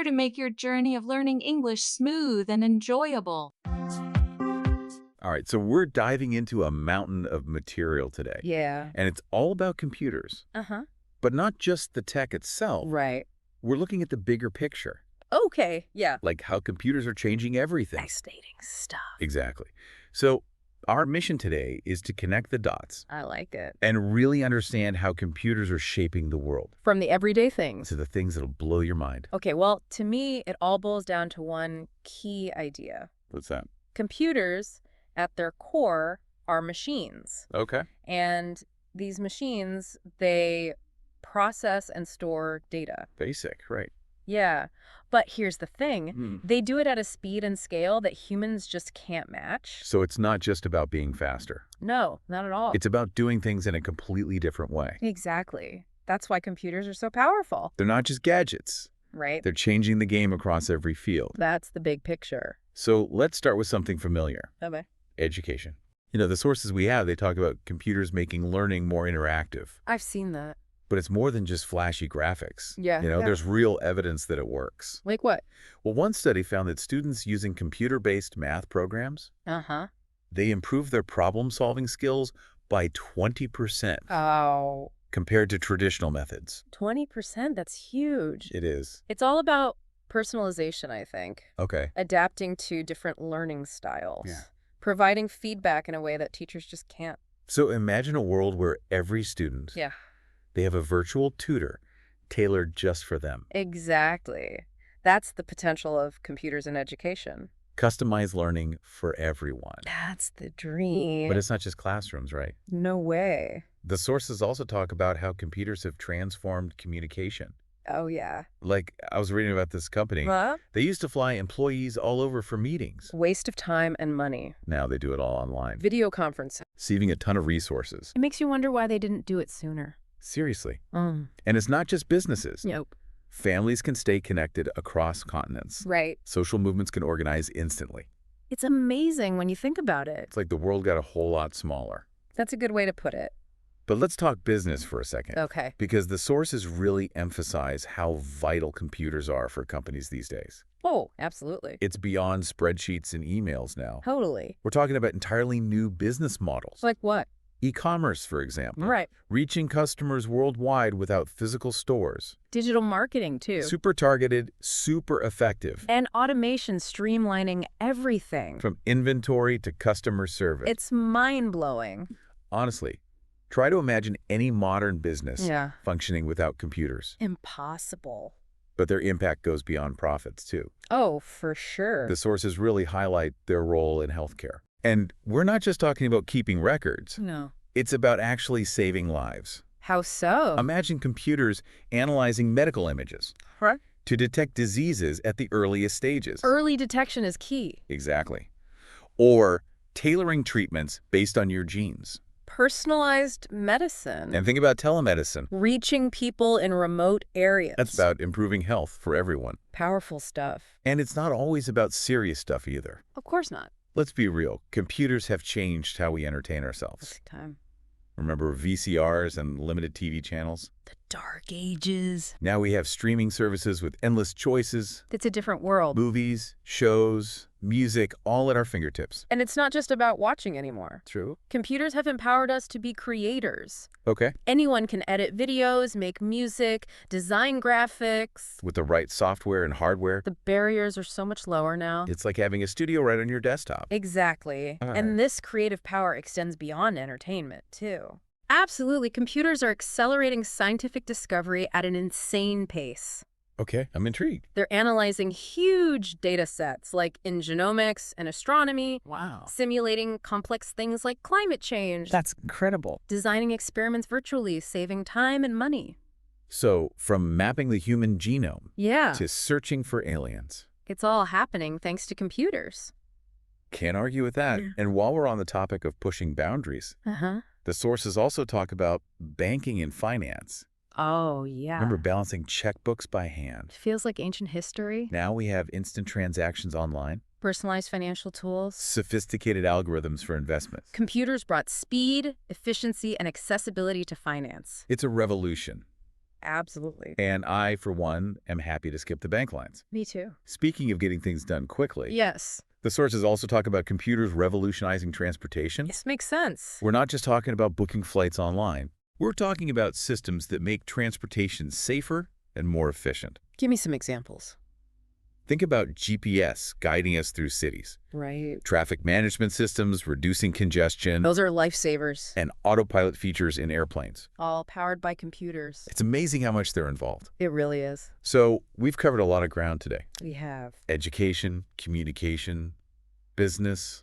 to make your journey of learning English smooth and enjoyable. All right, so we're diving into a mountain of material today. Yeah. And it's all about computers. Uh-huh. But not just the tech itself. Right. We're looking at the bigger picture. Okay, yeah. Like how computers are changing everything. Fascinating stuff. Exactly. So our mission today is to connect the dots I like it. and really understand how computers are shaping the world From the everyday things. to the things that'll blow your mind. Okay, well, to me, it all boils down to one key idea. What's that? Computers, at their core, are machines. Okay. And these machines, they process and store data. Basic, right. Yeah, but here's the thing. They do it at a speed and scale that humans just can't match. So it's not just about being faster. No, not at all. It's about doing things in a completely different way. Exactly. That's why computers are so powerful. They're not just gadgets. Right? They're changing the game across every field. That's the big picture. So let's start with something familiar. Okay. Education. You know, the sources we have, they talk about computers making learning more interactive. I've seen that. But it's more than just flashy graphics. Yeah. You know, there's real evidence that it works. Like what? Well, one study found that students using computer-based math programs, Uh-huh. they improved their problem-solving skills by 20% Oh, compared to traditional methods. 20%? That's huge. It is. It's all about personalization, I think. Okay. Adapting to different learning styles. Yeah. Providing feedback in a way that teachers just can't. So imagine a world where every student, Yeah. they have a virtual tutor tailored just for them. Exactly. That's the potential of computers in education. Customized learning for everyone. That's the dream. But it's not just classrooms, right? No way. The sources also talk about how computers have transformed communication. Oh, yeah. Like, I was reading about this company. Huh? They used to fly employees all over for meetings. Waste of time and money. Now they do it all online, Video conferencing. saving a ton of resources. It makes you wonder why they didn't do it sooner. Seriously. Mm. And it's not just businesses. Nope. Families can stay connected across continents. Right. Social movements can organize instantly. It's amazing when you think about it. It's like the world got a whole lot smaller. That's a good way to put it. But let's talk business for a second. Okay. Because the sources really emphasize how vital computers are for companies these days. Oh, absolutely. It's beyond spreadsheets and emails now. Totally. We're talking about entirely new business models. Like what? E-commerce, for example. Right. Reaching customers worldwide without physical stores. Digital marketing, too. Super targeted, super effective. And automation streamlining everything. From inventory to customer service. It's mind-blowing. Honestly, try to imagine any modern business Yeah. functioning without computers. Impossible. But their impact goes beyond profits, too. Oh, for sure. The sources really highlight their role in healthcare. And we're not just talking about keeping records. No. It's about actually saving lives. How so? Imagine computers analyzing medical images Right. to detect diseases at the earliest stages. Early detection is key. Exactly. Or tailoring treatments based on your genes. Personalized medicine. And think about telemedicine. Reaching people in remote areas. That's about improving health for everyone. Powerful stuff. And it's not always about serious stuff either. Of course not. Let's be real. Computers have changed how we entertain ourselves. Time. Remember VCRs and limited TV channels? The dark ages. Now we have streaming services with endless choices, It's a different world. movies, shows, music, all at our fingertips. And it's not just about watching anymore. True. Computers have empowered us to be creators. Okay. Anyone can edit videos, make music, design graphics. With the right software and hardware, The barriers are so much lower now. it's like having a studio right on your desktop. Exactly. All right. And this creative power extends beyond entertainment, too. Absolutely. Computers are accelerating scientific discovery at an insane pace. Okay, I'm intrigued. They're analyzing huge data sets, like in genomics and astronomy, Wow. simulating complex things like climate change, That's incredible. designing experiments virtually, saving time and money. So, from mapping the human genome Yeah, to searching for aliens. it's all happening thanks to computers. Can't argue with that. Yeah. And while we're on the topic of pushing boundaries, Uh-huh. the sources also talk about banking and finance. Oh, yeah. Remember balancing checkbooks by hand? Feels like ancient history. Now we have instant transactions online, Personalized financial tools. sophisticated algorithms for investments. Computers brought speed, efficiency, and accessibility to finance. It's a revolution. Absolutely. And I, for one, am happy to skip the bank lines. Me too. Speaking of getting things done quickly, Yes. the sources also talk about computers revolutionizing transportation. This makes sense. We're not just talking about booking flights online. We're talking about systems that make transportation safer and more efficient. Give me some examples. Think about GPS guiding us through cities, Right. traffic management systems reducing congestion, Those are lifesavers. and autopilot features in airplanes. All powered by computers. It's amazing how much they're involved. It really is. So we've covered a lot of ground today. We have. Education, communication, business,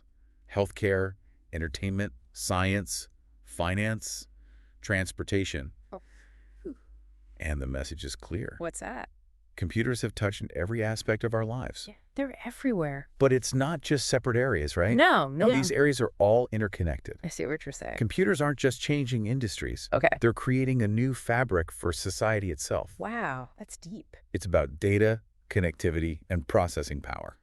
healthcare, entertainment, science, finance, transportation. Oh. And the message is clear. What's that? Computers have touched every aspect of our lives. Yeah, they're everywhere. But it's not just separate areas, right? No. These areas are all interconnected. I see what you're saying. Computers aren't just changing industries. Okay. They're creating a new fabric for society itself. Wow, that's deep. It's about data, connectivity, and processing power.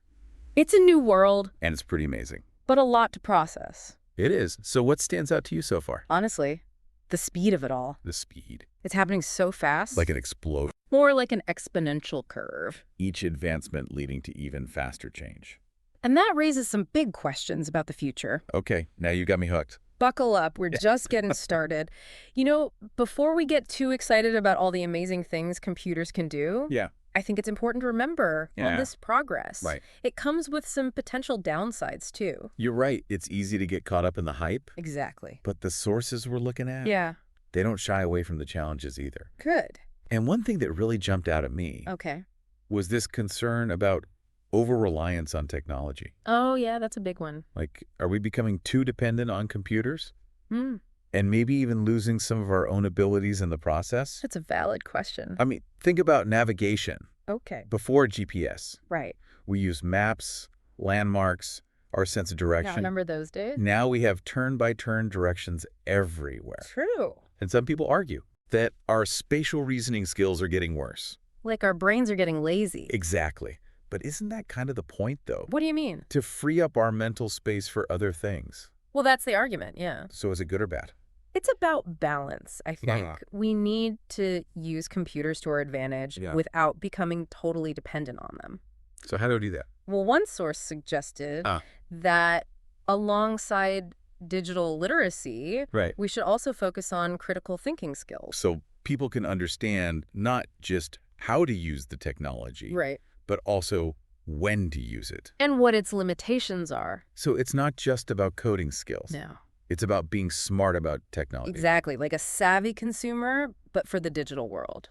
It's a new world, And it's pretty amazing. but a lot to process. It is. So what stands out to you so far? Honestly, the speed of it all. The speed. It's happening so fast. Like an explosion. More like an exponential curve. Each advancement leading to even faster change. And that raises some big questions about the future. Okay, now you got me hooked. Buckle up, we're just getting started. You know, before we get too excited about all the amazing things computers can do, Yeah. I think it's important to remember all Yeah. this progress. Right. It comes with some potential downsides, too. You're right. It's easy to get caught up in the hype. Exactly. But the sources we're looking at, Yeah. they don't shy away from the challenges either. Good. And one thing that really jumped out at me Okay. was this concern about over-reliance on technology. Oh, yeah, that's a big one. Like, are we becoming too dependent on computers? Hmm. And maybe even losing some of our own abilities in the process? That's a valid question. I mean, think about navigation. Okay. Before GPS, Right. we used maps, landmarks, our sense of Yeah, direction. remember those days? Now we have turn-by-turn directions everywhere. True. And some people argue that our spatial reasoning skills are getting worse. Like our brains are getting lazy. Exactly. But isn't that kind of the point, though? What do you mean? To free up our mental space for other things. Well, that's the argument, yeah. So is it good or bad? It's about balance, I think. Yeah. We need to use computers to our advantage Yeah. without becoming totally dependent on them. So how do we do that? Well, one source suggested that alongside digital literacy, Right. we should also focus on critical thinking skills. So people can understand not just how to use the technology, Right. but also when to use it. And what its limitations are. So it's not just about coding skills. No. It's about being smart about technology. Exactly. Like a savvy consumer, but for the digital world.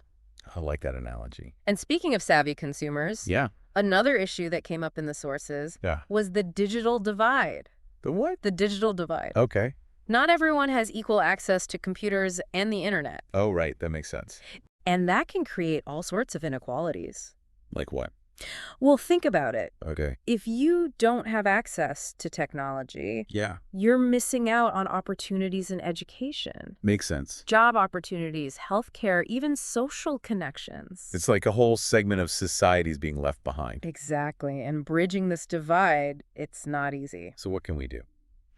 I like that analogy. And speaking of savvy consumers, Yeah. another issue that came up in the sources Yeah. was the digital divide. The what? The digital divide. Okay. Not everyone has equal access to computers and the internet, Oh, right. That makes sense. and that can create all sorts of inequalities. Like what? Well, think about it. Okay. If you don't have access to technology, Yeah. you're missing out on opportunities in education, Makes sense. job opportunities, healthcare, even social connections. It's like a whole segment of society is being left behind. Exactly. And bridging this divide, it's not easy. So what can we do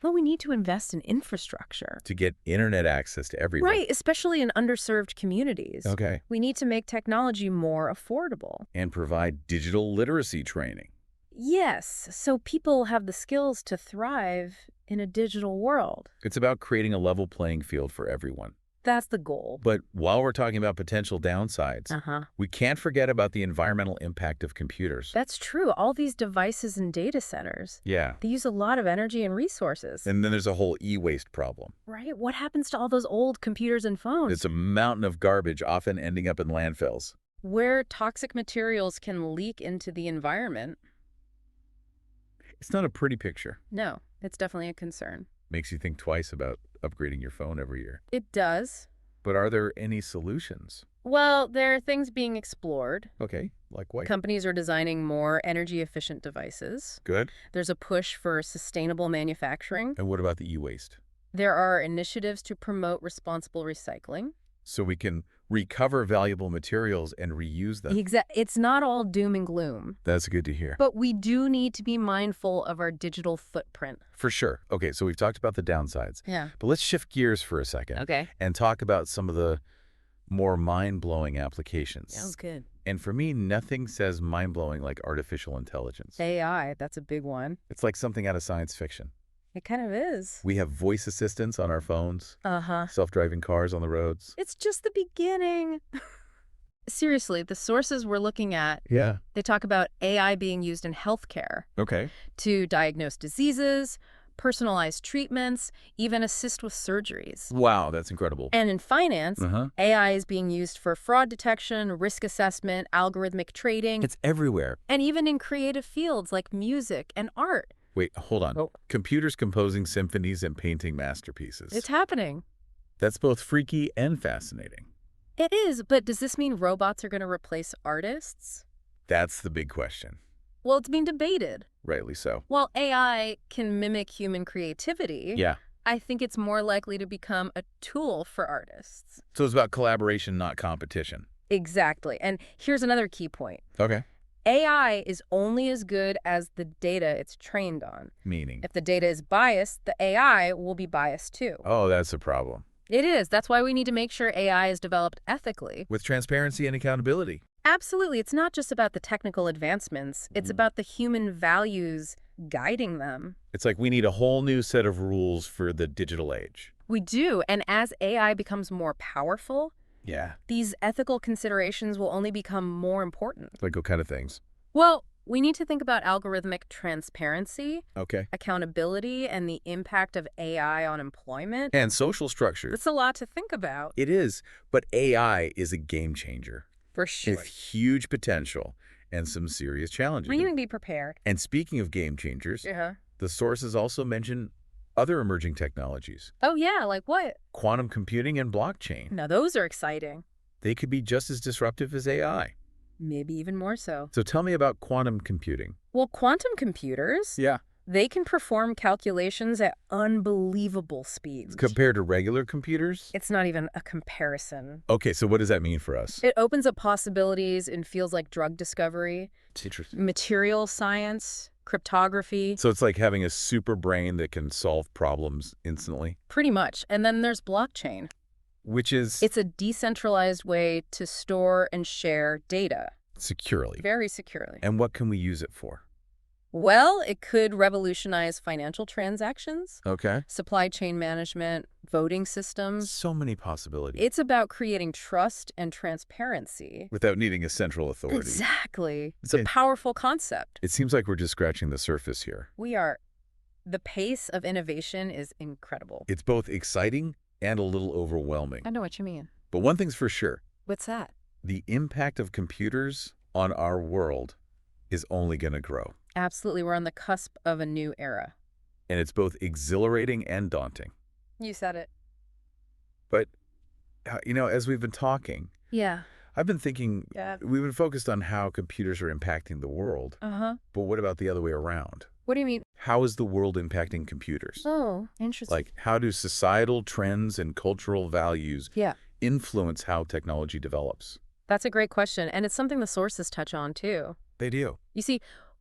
Well, we need to invest in infrastructure. to get internet access to everyone? Right, especially in underserved communities. Okay. We need to make technology more affordable. And provide digital literacy training. Yes, so people have the skills to thrive in a digital world. It's about creating a level playing field for everyone. That's the goal. But while we're talking about potential downsides, Uh-huh. we can't forget about the environmental impact of computers. That's true. All these devices and data centers, Yeah. they use a lot of energy and resources. And then there's a whole e-waste problem. Right? What happens to all those old computers and phones? It's a mountain of garbage often ending up in landfills. Where toxic materials can leak into the environment. It's not a pretty picture. No, it's definitely a concern. Makes you think twice about upgrading your phone every year. It does. But are there any solutions? Well, there are things being explored. Okay, like what? Companies are designing more energy-efficient devices. Good. There's a push for sustainable manufacturing. And what about the e-waste? There are initiatives to promote responsible recycling. So we can recover valuable materials and reuse them. It's not all doom and gloom, That's good to hear. but we do need to be mindful of our digital footprint. For sure. Okay, so we've talked about the downsides. Yeah. But let's shift gears for a second Okay. and talk about some of the more mind-blowing applications. Sounds good. And for me, nothing says mind-blowing like artificial intelligence. AI, that's a big one. It's like something out of science fiction. It kind of is. We have voice assistants on our phones, Uh-huh. self-driving cars on the roads. It's just the beginning. Seriously, the sources we're looking at, Yeah. they talk about AI being used in healthcare Okay. to diagnose diseases, personalize treatments, even assist with surgeries. Wow, that's incredible. And in finance, Uh-huh. AI is being used for fraud detection, risk assessment, algorithmic trading, It's everywhere. and even in creative fields like music and art. Wait, hold on. Oh. Computers composing symphonies and painting masterpieces. It's happening. That's both freaky and fascinating. It is, but does this mean robots are going to replace artists? That's the big question. Well, it's being debated. Rightly so. While AI can mimic human creativity, Yeah. I think it's more likely to become a tool for artists. So it's about collaboration, not competition. Exactly. And here's another key point. Okay. AI is only as good as the data it's trained on. Meaning. If the data is biased, the AI will be biased too. Oh, that's a problem. It is. That's why we need to make sure AI is developed ethically. With transparency and accountability. Absolutely. It's not just about the technical advancements. It's about the human values guiding them. It's like we need a whole new set of rules for the digital age. We do. And as AI becomes more powerful, Yeah. these ethical considerations will only become more important. Like what kind of things? Well, we need to think about algorithmic transparency, Okay. accountability, and the impact of AI on employment. And social structure. That's a lot to think about. It is, but AI is a game changer. For sure. With huge potential and some serious challenges. We need to be prepared. And speaking of game changers, Uh-huh. the sources also mention other emerging technologies. Oh, yeah, like what? Quantum computing and blockchain. Now, those are exciting. They could be just as disruptive as AI. Maybe even more so. So tell me about quantum computing. Well, quantum computers, Yeah. they can perform calculations at unbelievable speeds. Compared to regular computers? It's not even a comparison. Okay, so what does that mean for us? It opens up possibilities in fields like drug discovery, It's interesting. material science, cryptography. So it's like having a super brain that can solve problems instantly, Pretty much. And then there's blockchain. which is It's a decentralized way to store and share data securely. very securely. And what can we use it for? Well, it could revolutionize financial transactions, Okay. supply chain management, voting systems. So many possibilities. It's about creating trust and transparency. Without needing a central authority. Exactly. It's Okay. a powerful concept. It seems like we're just scratching the surface here. We are. The pace of innovation is incredible. It's both exciting and a little overwhelming. I know what you mean. But one thing's for sure, What's that? the impact of computers on our world is only going to grow. Absolutely. We're on the cusp of a new era. And it's both exhilarating and daunting. You said it. But, as we've been talking, Yeah. I've been thinking, Yeah. we've been focused on how computers are impacting the world. Uh-huh. But what about the other way around? What do you mean? How is the world impacting computers? Oh, interesting. Like, how do societal trends and cultural values Yeah. influence how technology develops? That's a great question. And it's something the sources touch on, too. They do. You see,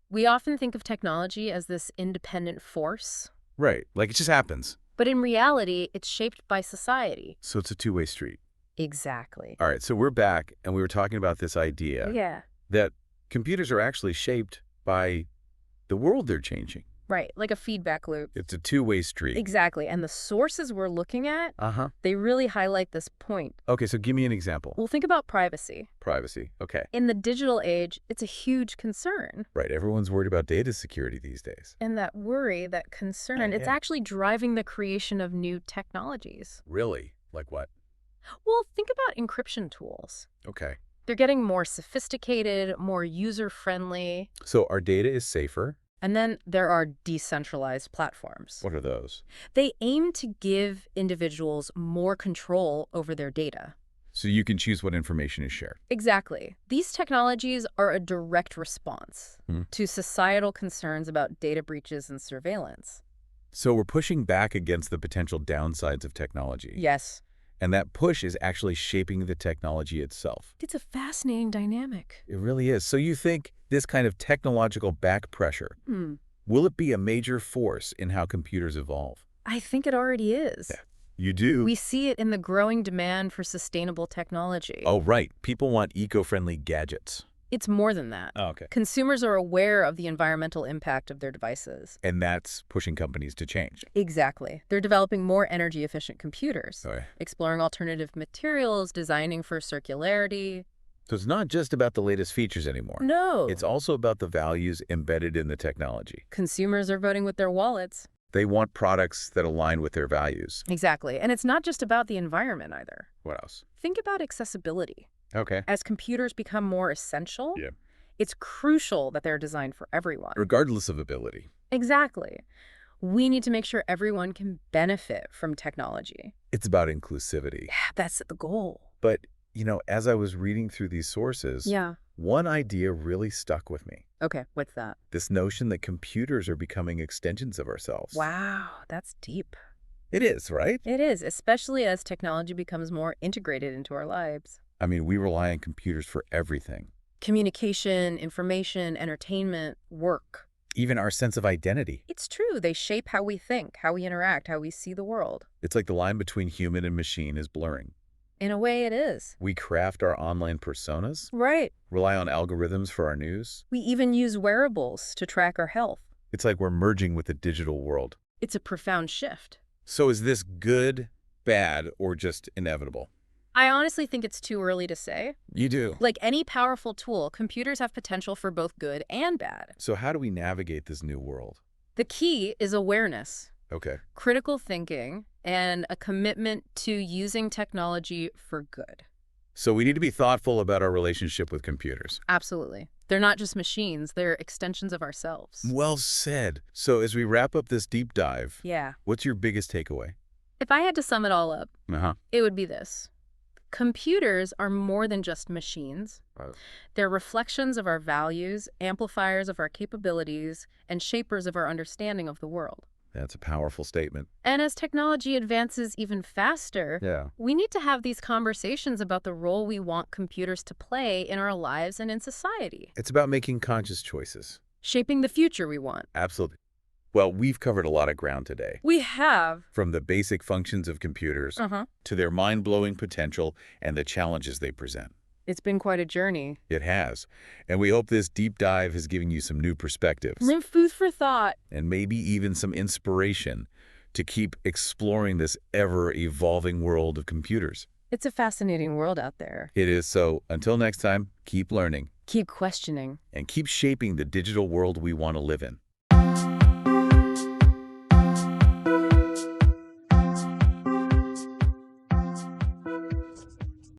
we often think of technology as this independent force, Right. Like, it just happens. but in reality, it's shaped by society. So it's a two-way street. Exactly. All right, so we're back, and we were talking about this idea Yeah. that computers are actually shaped by the world they're changing. Right. Like a feedback loop. It's a two-way street. Exactly. And the sources we're looking at, Uh-huh. they really highlight this point. Okay, so give me an example. Well, think about privacy. Privacy. Okay. In the digital age, it's a huge concern. Right, everyone's worried about data security these days. And that worry, that concern, it's Yeah. actually driving the creation of new technologies. Really? Like what? Well, think about encryption tools. Okay. They're getting more sophisticated, more user-friendly. So our data is safer. And then there are decentralized platforms. What are those? They aim to give individuals more control over their data. So you can choose what information is shared. Exactly. These technologies are a direct response to societal concerns about data breaches and surveillance. So we're pushing back against the potential downsides of technology. Yes. And that push is actually shaping the technology itself. It's a fascinating dynamic. It really is. So you think this kind of technological back pressure, will it be a major force in how computers evolve? I think it already is. Yeah. You do? We see it in the growing demand for sustainable technology. Oh, right. People want eco-friendly gadgets. It's more than that. Oh, okay. Consumers are aware of the environmental impact of their devices. And that's pushing companies to change. Exactly. They're developing more energy-efficient computers, Okay. exploring alternative materials, designing for circularity. So it's not just about the latest features anymore. No. It's also about the values embedded in the technology. Consumers are voting with their wallets. They want products that align with their values. Exactly. And it's not just about the environment either. What else? Think about accessibility. Okay. As computers become more essential, Yeah. it's crucial that they're designed for everyone. Regardless of ability. Exactly. We need to make sure everyone can benefit from technology. It's about inclusivity. Yeah, that's the goal. But, as I was reading through these sources, Yeah. one idea really stuck with me. Okay, what's that? This notion that computers are becoming extensions of ourselves. Wow, that's deep. It is, right? It is, especially as technology becomes more integrated into our lives. I mean, we rely on computers for everything. Communication, information, entertainment, work. Even our sense of identity. It's true. They shape how we think, how we interact, how we see the world. It's like the line between human and machine is blurring. In a way, it is. We craft our online personas, Right. rely on algorithms for our news. We even use wearables to track our health. It's like we're merging with the digital world. It's a profound shift. So is this good, bad, or just inevitable? I honestly think it's too early to say. You do. Like any powerful tool, computers have potential for both good and bad. So how do we navigate this new world? The key is awareness, Okay. critical thinking, and a commitment to using technology for good. So we need to be thoughtful about our relationship with computers. Absolutely. They're not just machines, they're extensions of ourselves. Well said. So as we wrap up this deep dive, Yeah. what's your biggest takeaway? If I had to sum it all up, Uh-huh. it would be this. Computers are more than just machines. Right. They're reflections of our values, amplifiers of our capabilities, and shapers of our understanding of the world. That's a powerful statement. And as technology advances even faster, Yeah. we need to have these conversations about the role we want computers to play in our lives and in society, It's about making conscious choices. shaping the future we want. Absolutely. Well, we've covered a lot of ground today. We have. From the basic functions of computers to their mind-blowing potential and the challenges they present. It's been quite a journey. It has. And we hope this deep dive has given you some new perspectives Some food for thought. and maybe even some inspiration to keep exploring this ever-evolving world of computers. It's a fascinating world out there. It is. So until next time, keep learning Keep questioning. and keep shaping the digital world we want to live in.